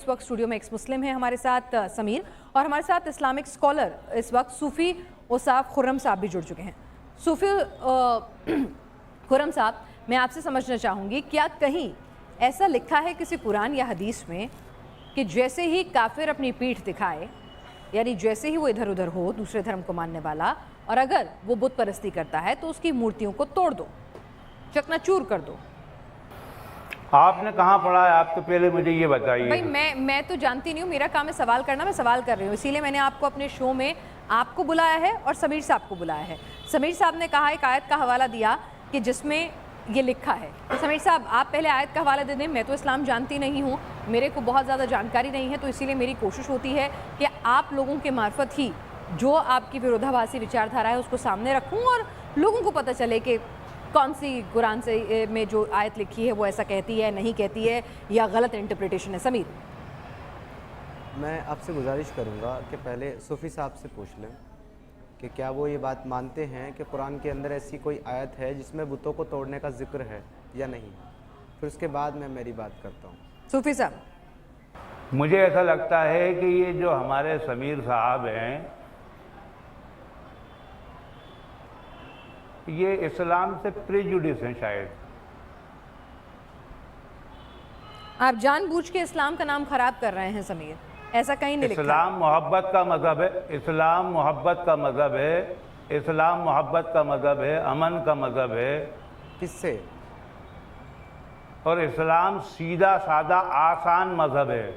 इस वक्त स्टूडियो में एक्स मुस्लिम है हमारे साथ समीर, और हमारे साथ इस्लामिक स्कॉलर इस वक्त सूफ़ी औसाफ खुर्रम साहब भी जुड़ चुके हैं। सूफ़ी खुर्रम साहब, मैं आपसे समझना चाहूँगी, क्या कहीं ऐसा लिखा है किसी कुरान या हदीस में कि जैसे ही काफिर अपनी पीठ दिखाए, यानी जैसे ही वो इधर उधर हो दूसरे धर्म को मानने वाला, और अगर वो बुत परस्ती करता है तो उसकी मूर्तियों को तोड़ दो, चकनाचूर कर दो? आपने कहाँ पढ़ा है? आप तो पहले मुझे ये बताइए। भाई मैं तो जानती नहीं हूँ, मेरा काम है सवाल करना, मैं सवाल कर रही हूँ, इसीलिए मैंने आपको अपने शो में आपको बुलाया है और समीर साहब को बुलाया है। समीर साहब ने कहा एक आयत का हवाला दिया कि जिसमें ये लिखा है। तो समीर साहब, आप पहले आयत का हवाला दे दें। मैं तो इस्लाम जानती नहीं हूँ, मेरे को बहुत ज़्यादा जानकारी नहीं है, तो इसीलिए मेरी कोशिश होती है कि आप लोगों के मार्फत ही जो आपकी विरोधाभासी विचारधारा है उसको सामने रखूँ और लोगों को पता चले कि कौन सी कुरान से में जो आयत लिखी है वो ऐसा कहती है, नहीं कहती है, या गलत इंटरप्रिटेशन है। समीर, मैं आपसे गुजारिश करूंगा कि पहले सूफ़ी साहब से पूछ लें कि क्या वो ये बात मानते हैं कि कुरान के अंदर ऐसी कोई आयत है जिसमें बुतों को तोड़ने का जिक्र है या नहीं, फिर उसके बाद मैं मेरी बात करता हूँ। सूफ़ी साहब, मुझे ऐसा लगता है कि ये जो हमारे समीर साहब हैं, ये इस्लाम से प्रेजुडिस हैं शायद। आप जानबूझ के इस्लाम का नाम खराब कर रहे हैं समीर, ऐसा कहीं नहीं लिखा। इस्लाम मोहब्बत का मज़हब है, इस्लाम मोहब्बत का मज़हब है, इस्लाम मोहब्बत का मज़हब है, अमन का मज़हब है। किससे? और इस्लाम सीधा सादा आसान मज़हब है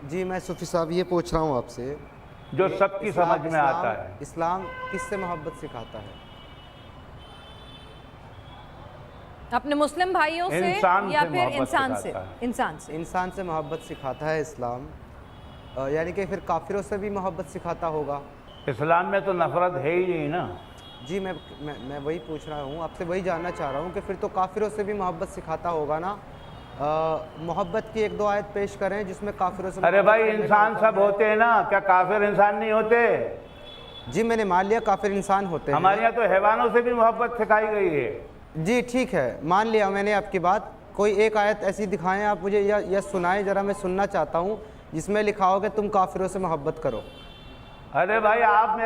जी, मैं सूफ़ी साहब ये पूछ रहा हूँ आपसे, जो सबकी समझ में आता है। इस्लाम किससे मोहब्बत सिखाता है? अपने मुस्लिम भाइयों से या फिर इंसान से? इंसान से मोहब्बत सिखाता है इस्लाम, यानी कि फिर काफिरों से भी मोहब्बत सिखाता होगा। इस्लाम में तो नफरत है ही नहीं ना। जी, मैं वही पूछ रहा हूँ आपसे, वही जानना चाह रहा हूँ कि फिर तो काफिरों से भी मोहब्बत सिखाता होगा ना। मोहब्बत की एक दो आयत पेश करें जिसमें काफिरों से। अरे भाई, इंसान सब होते हैं ना, क्या काफिर इंसान नहीं होते? जी, मैंने मान लिया काफिर इंसान होते हैं। हमारे यहाँ तो हैवानों से भी मोहब्बत सिखाई गई है। जी ठीक है, मान लिया मैंने आपकी बात। कोई एक आयत ऐसी दिखाएं आप मुझे, या सुनाएं जरा, मैं सुनना चाहता हूँ जिसमें लिखा हो कि तुम काफिरों से मोहब्बत करो। अरे भाई, आप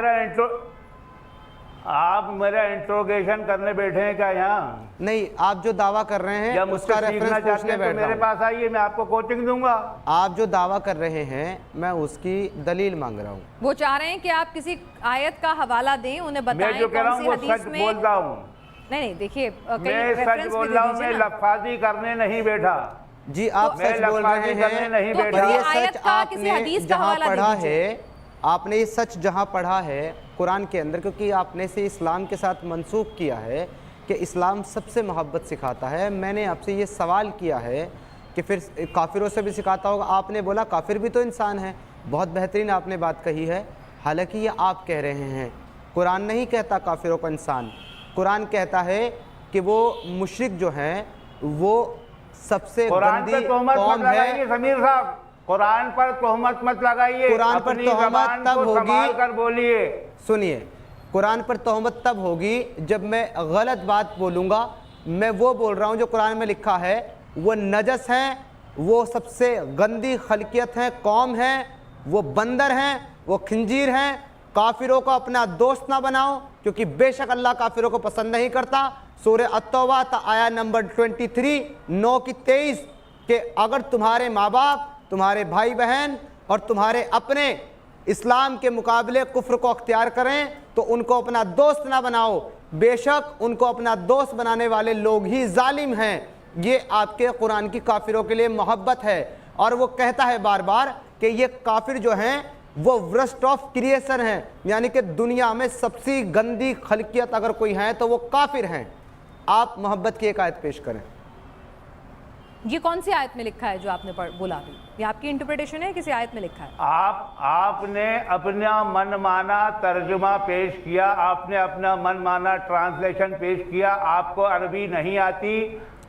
मेरा इंट्रोगेशन करने बैठे हैं क्या यहाँ? नहीं, आप जो दावा कर रहे हैं या मुझसे सीखना चाहते हैं तो मेरे पास आइए, मैं आपको कोचिंग दूंगा। आप जो दावा कर रहे हैं मैं उसकी दलील मांग रहा हूँ। वो चाह रहे हैं कि आप किसी आयत का हवाला दें, उन्हें बताएं। मैं जो कह रहा हूँ वो सच बोल रहा हूँ। नहीं, देखिए, मैं सच बोल रहा हूँ, मैं लफाजी करने नहीं बैठा। जी, आप सच बोल रहे हैं, नहीं पर बैठा। ये सच आपने जहाँ पढ़ा है, आपने ये सच जहाँ पढ़ा है कुरान के अंदर, क्योंकि आपने से इस्लाम के साथ मंसूख किया है कि इस्लाम सबसे मोहब्बत सिखाता है। मैंने आपसे ये सवाल किया है कि फिर काफिरों से भी सिखाता होगा। आपने बोला काफिर भी तो इंसान है। बहुत बेहतरीन आपने बात कही है, हालांकि ये आप कह रहे हैं। कुरान नहीं कहता काफिरों को इंसान, कुरान कहता है कि वो मुशरिक जो हैं वो सबसे गंदी कौम है। समीर साहब, कुरान पर तोहमत मत लगाइए। कुरान पर तोहमत तब होगी, कर बोलिए। सुनिए, कुरान पर तोहमत तब होगी जब मैं गलत बात बोलूँगा। मैं वो बोल रहा हूँ जो कुरान में लिखा है। वो नजस हैं, वो सबसे गंदी खलकियत है, कौम है, वो बंदर हैं, वो खंजीर हैं। काफिरों को अपना दोस्त ना बनाओ, क्योंकि बेशक अल्लाह काफिरों को पसंद नहीं करता। सूरह अत-तौबा आया नंबर 23 9 की 23 के अगर तुम्हारे माँ बाप, तुम्हारे भाई बहन और तुम्हारे अपने इस्लाम के मुकाबले कुफ्र को अख्तियार करें तो उनको अपना दोस्त ना बनाओ। बेशक उनको अपना दोस्त बनाने वाले लोग ही जालिम हैं। ये आपके कुरान की काफिरों के लिए मोहब्बत है। और वो कहता है बार बार कि ये काफिर जो हैं वो वर्स्ट ऑफ क्रिएशन हैं, यानी कि दुनिया में सबसे गंदी खलकियत अगर कोई है तो वो काफिर हैं। आप मोहब्बत की एक आयत पेश करें। ये कौन सी आयत में लिखा है जो आपने बोला अभी? ये आपकी इंटरप्रिटेशन है, किसी आयत में लिखा है? आपने अपना मनमाना तर्जुमा पेश किया, आपने अपना मनमाना ट्रांसलेशन पेश किया। आपको अरबी नहीं आती।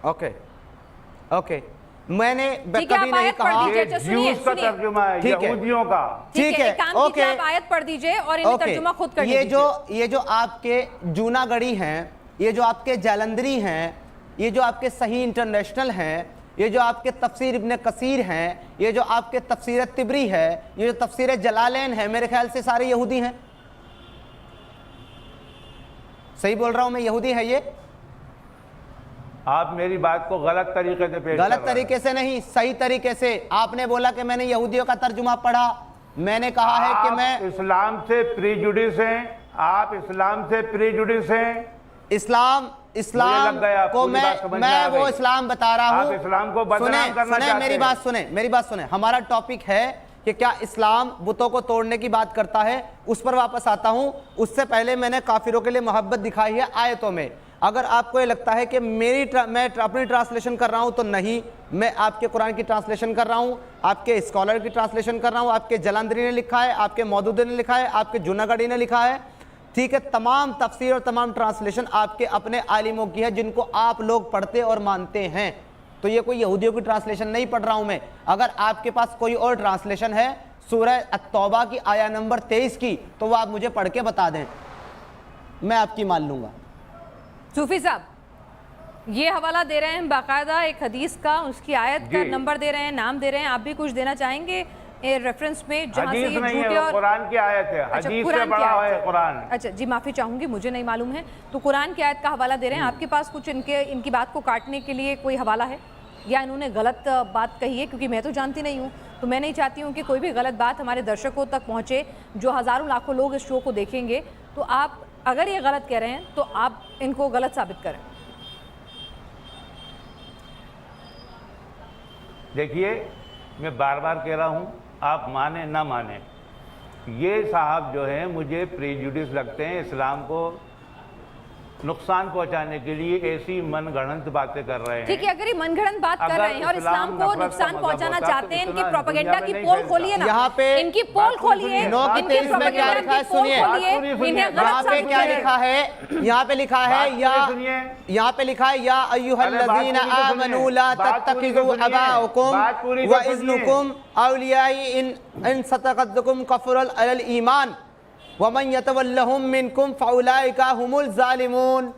ओके, मैंने कभी नहीं कहा ज्यूस का तर्जुमा है, यहूदियों का। ठीक है, ओके, आप आयत पढ़ दीजिए और इन्हें तर्जुमा खुद कर लीजिए। ये जो आपके जूनागढ़ी हैं, ये जो आपके जालंधरी हैं, ये जो आपके सही इंटरनेशनल हैं, ये जो आपके तफसीर इब्न कसीर हैं, ये जो आपके तफसीर तिबरी है, ये जो तफसीर जलालैन है, मेरे ख्याल से सारे यहूदी हैं। सही बोल रहा हूं मैं, यहूदी है ये? आप मेरी बात को गलत तरीके से पेश गलत तरीके से नहीं, सही तरीके से। आपने बोला कि मैंने यहूदियों का तर्जुमा पढ़ा, मैंने कहा है कि मैं इस्लाम से प्रीजुडिस हैं, आप इस्लाम से प्रीजुडिस हैं। इस्लाम को मैं वो इस्लाम बता रहा हूँ। आप इस्लाम को बदनाम करना चाहते हैं। मेरी बात सुने। हमारा टॉपिक है कि क्या इस्लाम बुतों को तोड़ने की बात करता है, उस पर वापस आता हूँ। उससे पहले मैंने काफिरों के लिए मोहब्बत दिखाई है आयतों में। अगर आपको ये लगता है कि मैं अपनी ट्रांसलेशन कर रहा हूँ, तो नहीं, मैं आपके कुरान की ट्रांसलेशन कर रहा हूँ, आपके स्कॉलर की ट्रांसलेशन कर रहा हूँ। आपके जलंधरी ने लिखा है, आपके मौदूदी ने लिखा है, आपके जूनागढ़ी ने लिखा है, ठीक है। तमाम तफसीर और तमाम ट्रांसलेशन आपके अपने आलिमों की है, जिनको आप लोग पढ़ते और मानते हैं। तो ये कोई यहूदियों की ट्रांसलेशन नहीं पढ़ रहा हूं मैं। अगर आपके पास कोई और ट्रांसलेशन है सूरह अत-तौबा की आया नंबर 23 की, तो वो आप मुझे पढ़ के बता दें, मैं आपकी मान लूंगा। सूफी साहब, ये हवाला दे रहे हैं बाकायदा एक हदीस का, उसकी आयत का नंबर दे रहे हैं, नाम दे रहे हैं। आप भी कुछ देना चाहेंगे रेफरेंस में जहां से ये झूठे और कुरान की आयत है, हदीस से बड़ा है कुरान। अच्छा जी, माफी चाहूंगी, मुझे नहीं मालूम है। तो कुरान की आयत का हवाला दे रहे हैं। आपके पास कुछ इनकी बात को काटने के लिए कोई हवाला है, या इन्होंने गलत बात कही है? क्योंकि मैं तो जानती नहीं हूँ, तो मैं नहीं चाहती हूँ कि कोई भी गलत बात हमारे दर्शकों तक पहुँचे, जो हज़ारों लाखों लोग इस शो को देखेंगे। तो आप अगर ये गलत कह रहे हैं तो आप इनको गलत साबित करें। देखिए, मैं बार बार कह रहा हूँ, आप माने ना माने, ये साहब जो हैं मुझे प्रेजुडिस लगते हैं, इस्लाम को नुकसान पहुंचाने के लिए ऐसी मनगढ़ंत बातें कर रहे हैं। ठीक है, अगर ये मनगढ़ंत बात कर रहे हैं और इस्लाम को नुकसान पहुंचाना चाहते हैं, इनकी प्रोपेगेंडा की पोल खोलिए ना, यहाँ पे इनकी पोल खोलिए। 9 की 23 में क्या लिखा है सुनिए। यहाँ पे क्या लिखा है, यहाँ पे लिखा है, यहाँ पे लिखा है, या अय्युहल्लज़ीना आमनू ला तत्तखिज़ू अबाअकुम व इज़्नुकुम औलियाई इन सतक़तकुम कफ़रल अलल ईमान वमन यतवल्लहुम मिनकुम फउलाइका हुमुल ज़ालिमून।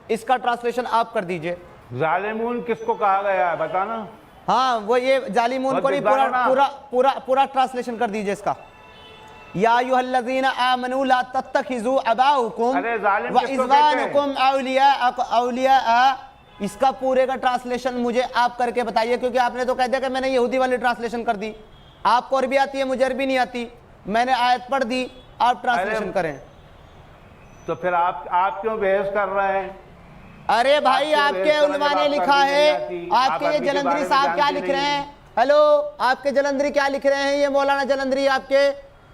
इसका ट्रांसलेशन आप कर दीजिए। ज़ालिमून किसको कहा गया है बताना? हाँ, वो ये ज़ालिमून को नहीं, पूरा ट्रांसलेशन कर दीजिए इसका। या अय्युहल्लज़ीना आमनू ला तत्तखिज़ू अबाअकुम व इज़वानुकुम औलिया। इसका पूरे का ट्रांसलेशन मुझे आप करके बताइए, क्योंकि आपने तो कह दिया कि मैंने यहूदी वाली ट्रांसलेशन कर दी। आपको अरबी आती है, मुझे अरबी नहीं आती। मैंने आयत पढ़ दी, आप ट्रांसलेशन करें। तो फिर आप क्यों बहस कर रहे हैं? अरे भाई, आपके उलमा ने लिखा है, आपके ये जलंधरी साहब क्या लिख रहे हैं? हेलो, आपके जलंधरी क्या लिख रहे हैं? ये मौलाना जलंधरी आपके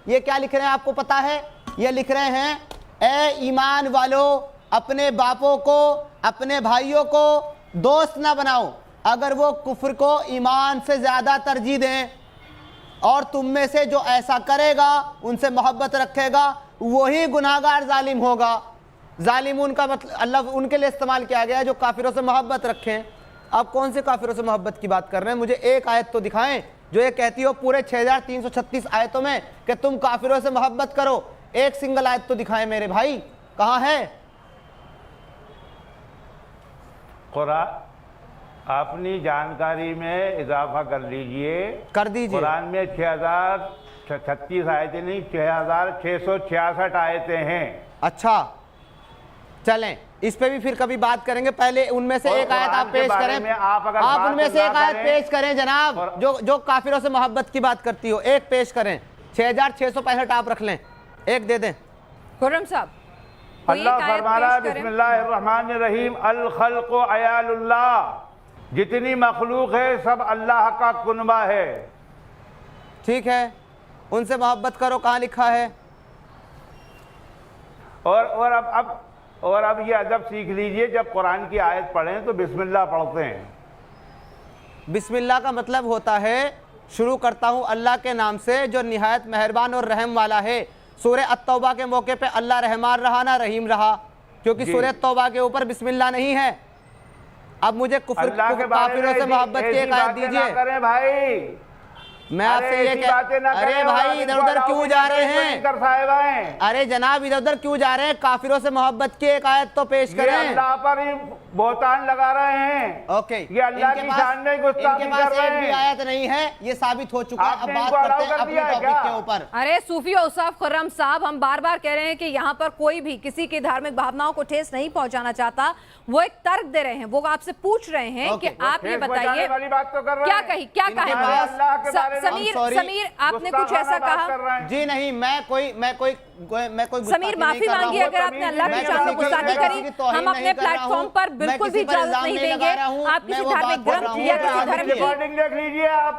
ये क्या लिख रहे हैं, आपको पता है? ये लिख रहे हैं, ए ईमान वालों, अपने बापों को, अपने भाइयों को दोस्त ना बनाओ। अगर वो कुफ्र को ईमान से ज्यादा तरजीह दें, और तुम में से जो ऐसा करेगा, उनसे मोहब्बत रखेगा, वही गुनाहगार जालिम होगा। जालिमून का मतलब अल्लाह उनके लिए इस्तेमाल किया गया है जो काफिरों से मोहब्बत रखें। आप कौन से काफिरों से मोहब्बत की बात कर रहे हैं? मुझे एक आयत तो दिखाएं जो ये कहती हो पूरे 6336 आयतों में कि तुम काफिरों से मोहब्बत करो। एक सिंगल आयत तो दिखाएं मेरे भाई, कहाँ है? कुरान अपनी जानकारी में इजाफा कर लीजिए, कर दीजिए। कुरान में 6036 आयतें नहीं, 6666 आयतें हैं। अच्छा, चलें, इस पे भी फिर कभी बात करेंगे। पहले उनमें से एक आयत आप पेश करें। आप उनमें से एक आयत पेश करें जनाब, जो काफिरों से मोहब्बत की बात करती हो। एक पेश करें। 6665 आप रख लें, एक दे दें। खुर्रम साहब, अल्लाह फरमा रहा है, बिस्मिल्लाहिर्रहमानिर्रहीम, अल खल्क़ु अयालुल्लाह, जितनी मखलूक है सब अल्लाह का कुनबा है। ठीक है, उनसे मोहब्बत करो, कहाँ लिखा है? और अब ये अदब सीख लीजिए, जब कुरान की आयत पढ़ें तो बिस्मिल्लाह पढ़ते हैं। बिस्मिल्लाह का मतलब होता है शुरू करता हूँ अल्लाह के नाम से जो निहायत मेहरबान और रहम वाला है। सूरह अत-तौबा के मौके पे अल्लाह रहमान रहा ना रहीम रहा, क्योंकि सूरह तौबा के ऊपर बिस्मिल्लाह नहीं है। अब मुझे काफिरों से मोहब्बत की एक आयत दीजिए। करें भाई, मैं आपसे ये अरे भाई इधर उधर क्यों जा रहे हैं? अरे जनाब इधर उधर क्यों जा रहे हैं? काफिरों से मोहब्बत की एक आयत तो पेश करें। अल्लाह पर ही बोहतान लगा रहे हैं। ओके, ये अल्लाह की शान में गुस्ताखी कर रहे हैं। एक भी आयत नहीं है, ये साबित हो चुका है। अब बात करते हैं अपने टॉपिक के ऊपर। अरे सूफी औसाफ खुर्रम साहब, हम बार बार कह रहे हैं कि यहाँ पर कोई भी किसी की धार्मिक भावनाओं को ठेस नहीं पहुंचाना चाहता। वो एक तर्क दे रहे हैं, वो आपसे पूछ रहे हैं कि आप ये बताइए क्या कही, क्या कहा समीर, आपने कुछ ऐसा कहा? जी नहीं, मैं कोई समीर माफी मांगी अगर आपने अल्लाह की शान में गुस्ताखी करी। हम अपने प्लेटफॉर्म पर बिल्कुल भी इजाजत नहीं देंगे आप किसी धार्मिक ग्रंथ या किसी धर्म की देख लीजिए। आप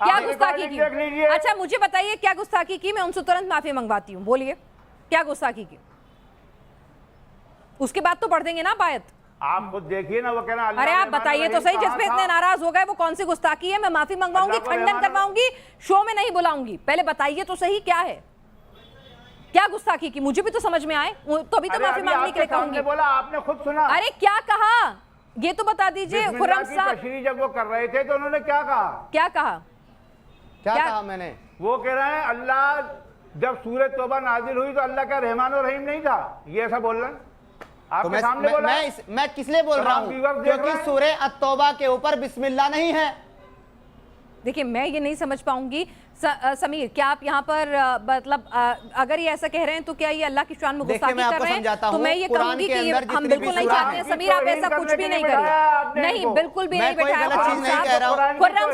क्या गुस्ताखी की? अच्छा मुझे बताइए क्या गुस्ताखी की, मैं उनसे तुरंत माफी मंगवाती हूँ। बोलिए क्या गुस्ताखी की, उसके बाद तो पढ़ देंगे ना आयत। आप खुद देखिए ना, वो कहना अरे आप बताइए तो सही, जिसमें इतने नाराज हो गए वो कौन सी गुस्ताखी है? मैं माफी मंगवाऊंगी, खंडन करवाऊंगी, शो में नहीं बुलाऊंगी। पहले बताइए तो सही क्या है, क्या गुस्ताखी की, मुझे भी तो समझ में आए, तो अभी तो माफी मांगने के लिए कहूंगी। बोला आपने खुद सुना। अरे क्या कहा ये तो बता दीजिए खुर्रम साहब। तशरीह जब वो कर रहे थे तो उन्होंने क्या कहा? क्या कहा? क्या कहा मैंने? वो कह रहे हैं अल्लाह जब सूरह तौबा नाजिल हुई तो अल्लाह का रहमान और रहीम नहीं था, ये ऐसा बोल रहे हैं आपके सामने बोला। मैं किस लिए बोल रहा हूँ? क्योंकि सूरह अत-तौबा के ऊपर बिस्मिल्लाह नहीं है। देखिए मैं ये नहीं समझ पाऊंगी समीर, क्या आप यहाँ पर मतलब अगर ये ऐसा कह रहे हैं तो क्या ये अल्लाह की शान में गुस्ताखी कर रहे हैं? तो मैं ये कहूंगी कि हम बिल्कुल नहीं चाहते हैं समीर, आप ऐसा कुछ भी नहीं करिए। नहीं, बिल्कुल भी नहीं बैठाया खुर्रम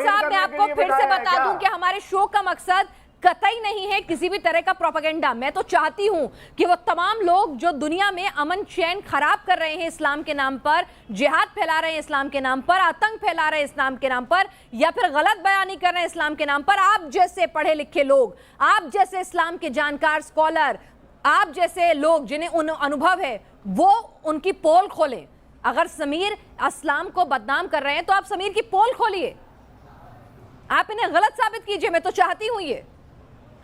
साहब। मैं आपको फिर से बता दूं कि हमारे शो का मकसद कतई नहीं है किसी भी तरह का प्रोपेगेंडा। मैं तो चाहती हूं कि वो तमाम लोग जो दुनिया में अमन चैन खराब कर रहे हैं इस्लाम के नाम पर, जिहाद फैला रहे हैं इस्लाम के नाम पर, आतंक फैला रहे हैं इस्लाम के नाम पर, या फिर गलत बयानी कर रहे हैं इस्लाम के नाम पर, आप जैसे पढ़े लिखे लोग, आप जैसे इस्लाम के जानकार स्कॉलर, आप जैसे लोग जिन्हें अनुभव है, वो उनकी पोल खोलें। अगर समीर इस्लाम को बदनाम कर रहे हैं तो आप समीर की पोल खोलिए, आप इन्हें गलत साबित कीजिए। मैं तो चाहती हूं ये,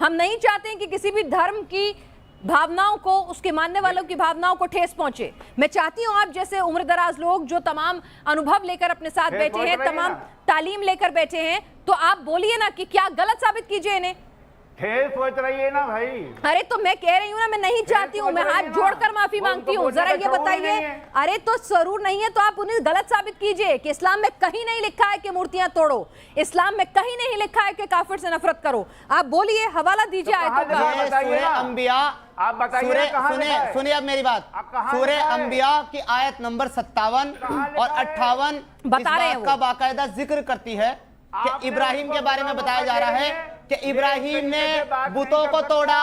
हम नहीं चाहते हैं कि किसी भी धर्म की भावनाओं को, उसके मानने वालों की भावनाओं को ठेस पहुंचे। मैं चाहती हूं आप जैसे उम्रदराज लोग जो तमाम अनुभव लेकर अपने साथ बैठे हैं, तमाम तालीम लेकर बैठे हैं, तो आप बोलिए ना कि क्या गलत साबित कीजिए इन्हें। ठेस सोच रही है ना भाई। अरे तो मैं कह रही हूँ ना, मैं नहीं चाहती हूँ, मैं हाथ जोड़कर माफी मांगती हूँ। जरा ये बताइए, अरे तो जरूर नहीं है तो आप उन्हें गलत साबित कीजिए कि इस्लाम में कहीं नहीं लिखा है कि मूर्तियां तोड़ो, इस्लाम में कहीं नहीं लिखा है कि काफिर से नफरत करो। आप बोलिए, हवाला दीजिए आयतों का। सूरह अंबिया, आप बताइए, सुनिए अब मेरी बात। सूरह अंबिया की आयत नंबर 57 और 58 बता रहे हैं का बाकायदा जिक्र करती है कि इब्राहिम के बारे में बताया जा रहा है कि इब्राहिम ने बुतों को तोड़ा।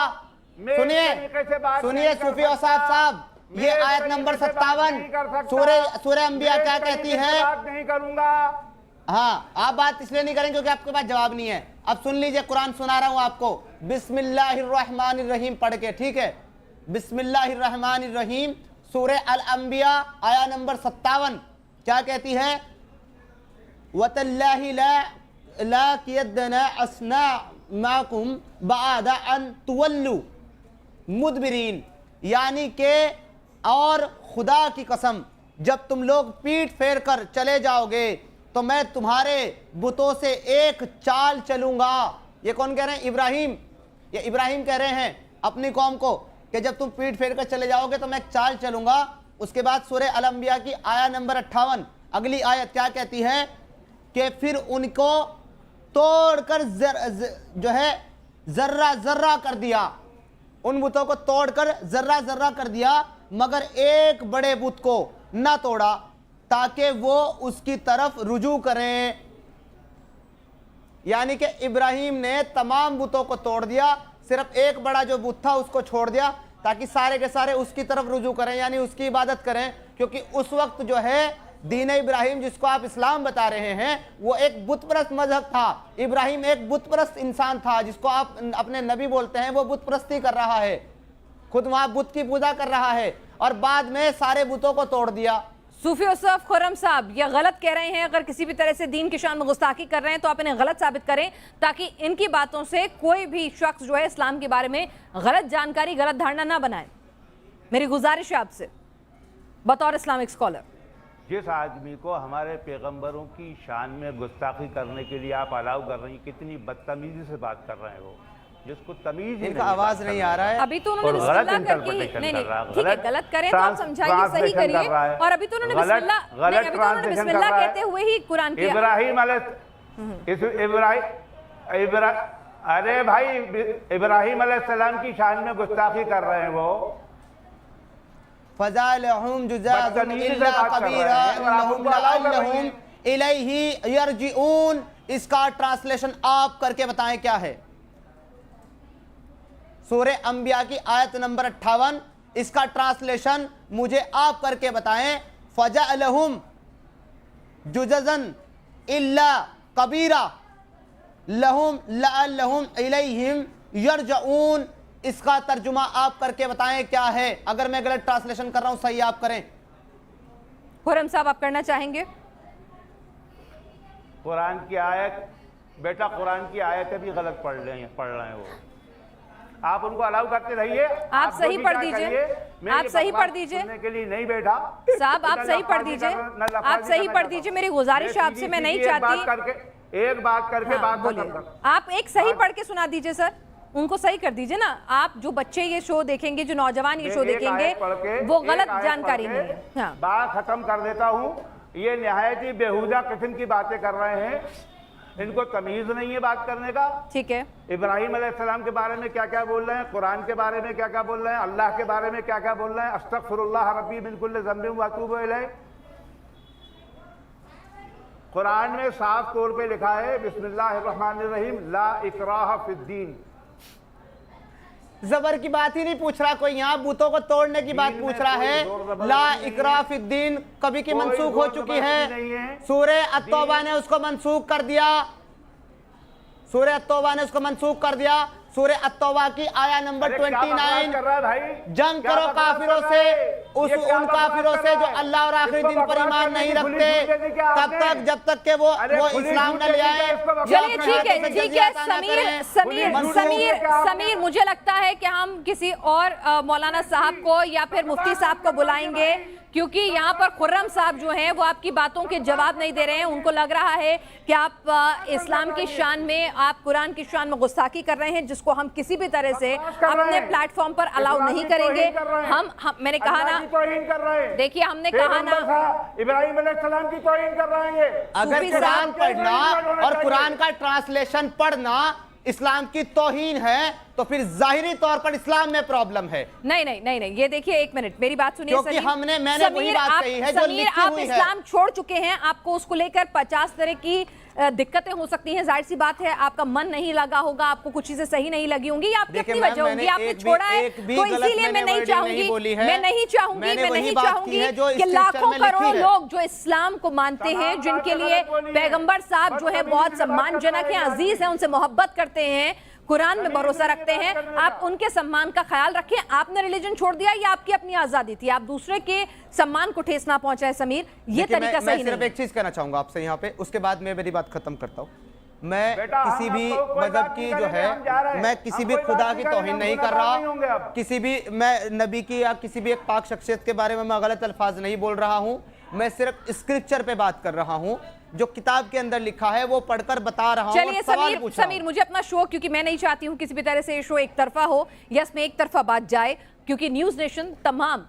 सुनिए सूफी औसाफ साहब, ये आयत नंबर 57 सूरह अंबिया क्या कहती है? नहीं करूंगा। हाँ, आप बात इसलिए नहीं करेंगे क्योंकि आपके पास जवाब नहीं है। अब सुन लीजिए, कुरान सुना रहा हूं आपको, बिस्मिल्लाहिर्रहमानिर्रहीम पढ़ के, ठीक है? बिस्मिल्लाहिर्रहमानिर्रहीम, सूरह अल अंबिया आया नंबर 57 क्या कहती है? वतल्लाहि ला कियदना अस्ना माकुम बादा अन तुवल्लु मुदबिरीन, यानी के और खुदा की कसम जब तुम लोग पीठ फेर कर चले जाओगे तो मैं तुम्हारे बुतों से एक चाल चलूंगा। ये कौन कह रहे हैं? इब्राहिम। ये इब्राहिम कह रहे हैं अपनी कौम को कि जब तुम पीठ फेर कर चले जाओगे तो मैं एक चाल चलूंगा। उसके बाद सूरह अल अंबिया की आया नंबर 58 अगली आयत क्या कहती है कि फिर उनको तोड़कर जो है जर्रा जर्रा कर दिया, उन बुतों को तोड़कर जर्रा जर्रा कर दिया, मगर एक बड़े बुत को ना तोड़ा ताकि वो उसकी तरफ रुजू करें। यानी कि इब्राहिम ने तमाम बुतों को तोड़ दिया, सिर्फ एक बड़ा जो बुत था उसको छोड़ दिया ताकि सारे के सारे उसकी तरफ रुजू करें, यानी उसकी इबादत करें। क्योंकि उस वक्त जो है दीन इब्राहिम जिसको आप इस्लाम बता रहे हैं वो एक बुतप्रस्त मजहब था। इब्राहिम एक बुतप्रस्त इंसान था जिसको आप अपने नबी बोलते हैं, वो बुतप्रस्ती कर रहा है, खुद वहां बुत की पूजा कर रहा है और बाद में सारे बुतों को तोड़ दिया। सूफी औसाफ खुर्रम साहब ये गलत कह रहे हैं। अगर किसी भी तरह से दीन की शान में गुस्ताखी कर रहे हैं तो आप इन्हें गलत साबित करें ताकि इनकी बातों से कोई भी शख्स जो है इस्लाम के बारे में गलत जानकारी, गलत धारणा ना बनाए। मेरी गुजारिश है आपसे बतौर इस्लामिक स्कॉलर। जिस आदमी को हमारे पैगंबरों की शान में गुस्ताखी करने के लिए आप अलाउ कर रही हैं, कितनी बदतमीजी से बात कर रहे हैं वो, जिसको तमीज ही इनका नहीं आवाज बात नहीं करने आ रहा है। अभी तो उन्होंने और गलत बिस्मिल्लाह करके ही इंटरप्रिटेशन नहीं कर रहा है, नहीं ठीक है, गलत करें तो आप समझाइए, सही ट्रांसलेशन करिए। कर रहा है, और अभी तो उन्होंने गलत बिस्मिल्लाह नहीं, अभी तो उन्होंने ट्रांसलेशन बिस्मिल्लाह कर रहा है। कहते हुए ही कुरान किया। अरे भाई इब्राहिम अलैहिस्सलाम की शान में गुस्ताखी कर रहे हैं वो, फज़ालहुम जुज़ाज़ुन बदतमीजी से इल्ला बात कर रहे कबीरा हैं और आप इन्नहुम उनको अलाउ कर रही लअल्लहुम हैं। इलैहि यरजिऊन। इसका ट्रांसलेशन आप करके बताएं क्या है? सूरह अंबिया की आयत नंबर 58, इसका ट्रांसलेशन मुझे आप करके बताएं। फज़ालहुम जुज़ाज़न इल्ला कबीरा लहुम लअल्लहुम इलैहिम यरजऊन। इसका तर्जुमा आप करके बताएं क्या है? अगर मैं गलत ट्रांसलेशन कर रहा हूं, सही आप करें। खुर्रम साहब, आप करना चाहेंगे? कुरान की आयत, बेटा कुरान की आयतें भी गलत पढ़ रहे हैं वो, आप उनको अलाउ करते रहिए। आप सही पढ़ दीजिए, आप सही पढ़ दीजिए सुनने के लिए नहीं बैठा साहब, आप सही पढ़ दीजिए, आप सही पढ़ दीजिए। मेरी गुजारिश है आपसे, मैं नहीं चाहती एक बात करके हाँ, बात बोलिए। खत्म कर। आप एक सही पढ़ के सुना दीजिए सर, उनको सही कर दीजिए ना। आप जो बच्चे ये शो देखेंगे, जो नौजवान ये शो एक देखेंगे, आयत पढ़ के, वो एक गलत आयत जानकारी पढ़ नहीं के है। हाँ, बात खत्म कर देता हूँ। ये निहायत ही बेहुदा किस्म की बातें कर रहे हैं, इनको तमीज नहीं है बात करने का। ठीक है, इब्राहिम अलैहिस्सलाम के बारे में क्या क्या बोल रहे हैं, कुरान के बारे में क्या क्या बोल रहे हैं, अल्लाह के बारे में क्या क्या बोल रहे हैं। अस्तगफिरुल्लाह रब्बी मिन कुल्लि ज़ंबिन व अतूबु इलैह। कुरान में साफ तौर पे लिखा है बिस्मिल्लाहिर्रहमानिर्रहीम ला इकराह फिद्दीन। जबर की बात ही नहीं पूछ रहा कोई, यहाँ बूतों को तोड़ने की बात पूछ रहा है। ला इकराह फिद्दीन कभी की मनसूख हो चुकी है। सूरह अत-तौबा ने उसको मनसूख कर दिया, सूरह अत-तौबा ने उसको मनसूख कर दिया। सूरह अत-तौबा की आया नंबर 29, जंग करो काफिरों से, उन काफिरों से जो अल्लाह और आखिरी दिन पर ईमान नहीं रखते, तब तक जब तक के वो इस्लाम न ले आए। चलिए ठीक है। समीर, मुझे लगता है कि हम किसी और मौलाना साहब को या फिर मुफ्ती साहब को बुलाएंगे, क्योंकि यहाँ पर खुर्रम साहब जो हैं वो आपकी बातों के जवाब नहीं दे रहे हैं। उनको लग रहा है कि आप इस्लाम की शान में, आप कुरान की शान में गुस्ताखी कर रहे हैं, जिसको हम किसी भी तरह से अपने प्लेटफॉर्म पर अलाउ नहीं करेंगे। हम मैंने कहा ना, देखिए हमने कहा ना, इब्राहिम अलैहिस्सलाम की तौहीन कर रहे हैं। अगर कुरान पढ़ना और कुरान का ट्रांसलेशन पढ़ना इस्लाम की तौहीन है तो फिर जाहिरी तौर पर इस्लाम में प्रॉब्लम है। नहीं, ये देखिए, एक मिनट मेरी बात सुनिए। क्योंकि मैंने वही बात कही है जो लिखी आप हुई है। इस्लाम छोड़ चुके हैं, आपको उसको लेकर 50 तरह की दिक्कतें हो सकती हैं। जाहिर सी बात है, आपका मन नहीं लगा होगा, आपको कुछ चीजें सही नहीं लगी होंगी, या आपकी अपनी वजह होगी, आपने छोड़ा है। तो इसीलिए मैं नहीं चाहूंगी कि लाखों करोड़ों लोग जो इस्लाम को मानते हैं, जिनके लिए पैगंबर साहब जो है बहुत सम्मानजनक हैं, अजीज हैं, उनसे मोहब्बत करते हैं, कुरान में भरोसा रखते हैं, आप उनके सम्मान का ख्याल रखें। आपने रिलीजन छोड़ दिया, ये आपकी अपनी आजादी थी, आप दूसरे के सम्मान को ठेस ना पहुंचाए। समीर, ये तरीका सही नहीं है। सिर्फ एक चीज कहना चाहूंगा आपसे यहाँ पे, उसके बाद मैं मेरी बात खत्म करता हूँ। मैं किसी भी मजहब की जो है, मैं किसी भी खुदा की तौहीन नहीं कर रहा, किसी भी मैं नबी की या किसी भी एक पाक शख्सियत के बारे में मैं गलत अल्फाज नहीं बोल रहा हूँ। मैं सिर्फ स्क्रिप्चर पे बात कर रहा हूँ, जो किताब के अंदर लिखा है वो पढ़कर बता रहा हूँ। चलिए समीर, मुझे अपना शो, क्योंकि मैं नहीं चाहती हूँ किसी भी तरह से ये शो एक तरफा हो या इसमें एक तरफा बात जाए, क्योंकि न्यूज़ नेशन तमाम